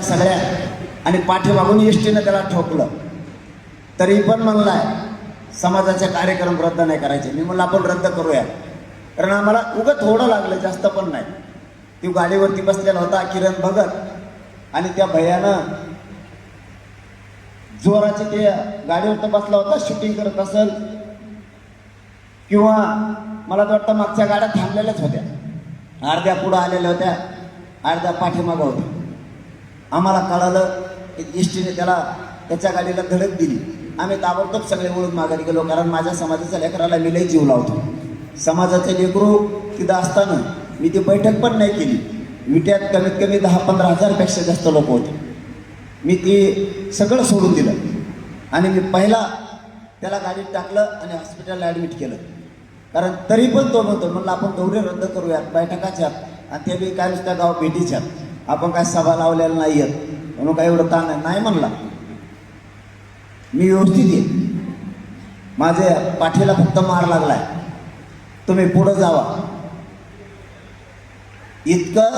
सगळ्या आणि पाठीमागून एसटीनं त्याला ठोकलं तरी पण म्हणलाय समाजाचे कार्यक्रम रद्द नाही करायचे. मी म्हणलं आपण रद्द करूया, कारण आम्हाला उगं थोडं लागलं, जास्त पण नाही. ती गाडीवरती बसलेला होता किरण भगत आणि त्या भैयानं जोराचे ते गाडीवर बसला होता, शूटिंग करत असेल किंवा मला तर वाटतं मागच्या गाड्या थांबलेल्याच होत्या, अर्ध्या पुढं आलेल्या होत्या, अर्ध्या पाठीमागं होत्या. आम्हाला कळालं की एसटीने त्याच्या गाडीला धडक दिली. आम्ही ताबडतोब सगळे वळून माघारी गेलो, कारण माझ्या समाजाच्या लेकराला मी लई जीव लावतो. समाजाचे लेकरू तिथं असताना मी ती बैठक पण नाही केली. विट्यात कमीत कमी 10-15 हजारपेक्षा जास्त लोक होते. मी ती सगळं सोडून दिलं आणि मी पहिला त्याला गाडीत टाकलं आणि हॉस्पिटलला ॲडमिट केलं. कारण तरी पण तो म्हणतो, म्हणलं आपण दौरे रद्द करूयात, बैठकाच्यात, आणि ते बी काय नुसत्या गाव भेटीच्यात, आपण काय सभा लावलेल्या नाही आहेत म्हणून काय एवढं ताण नाही म्हणला. मी व्यवस्थित आहे, माझ्या पाठीला फक्त मार लागलाय, तुम्ही पुढं जावा. इतकं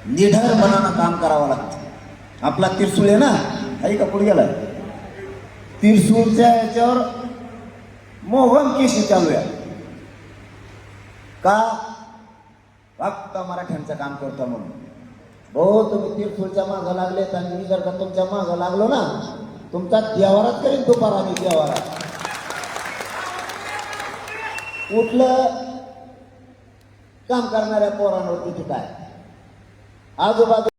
निढरपणानं काम करावं लागतं. आपला तिरसूळ आहे ना, आई का पुढे गेलाय, तिरसूळच्या याच्यावर मोहन केशी चालू आहे का, फक्त मराठ्यांचं काम करतो म्हणून. हो, तुम्ही तिरसूळच्या मागं लागलेत आणि मी जर का तुमच्या मागं लागलो ना, तुमचा देवारात करीन दुपारा. मी देवारात कुठलं काम करणाऱ्या पोरांवर तिथे काय आजूबाजू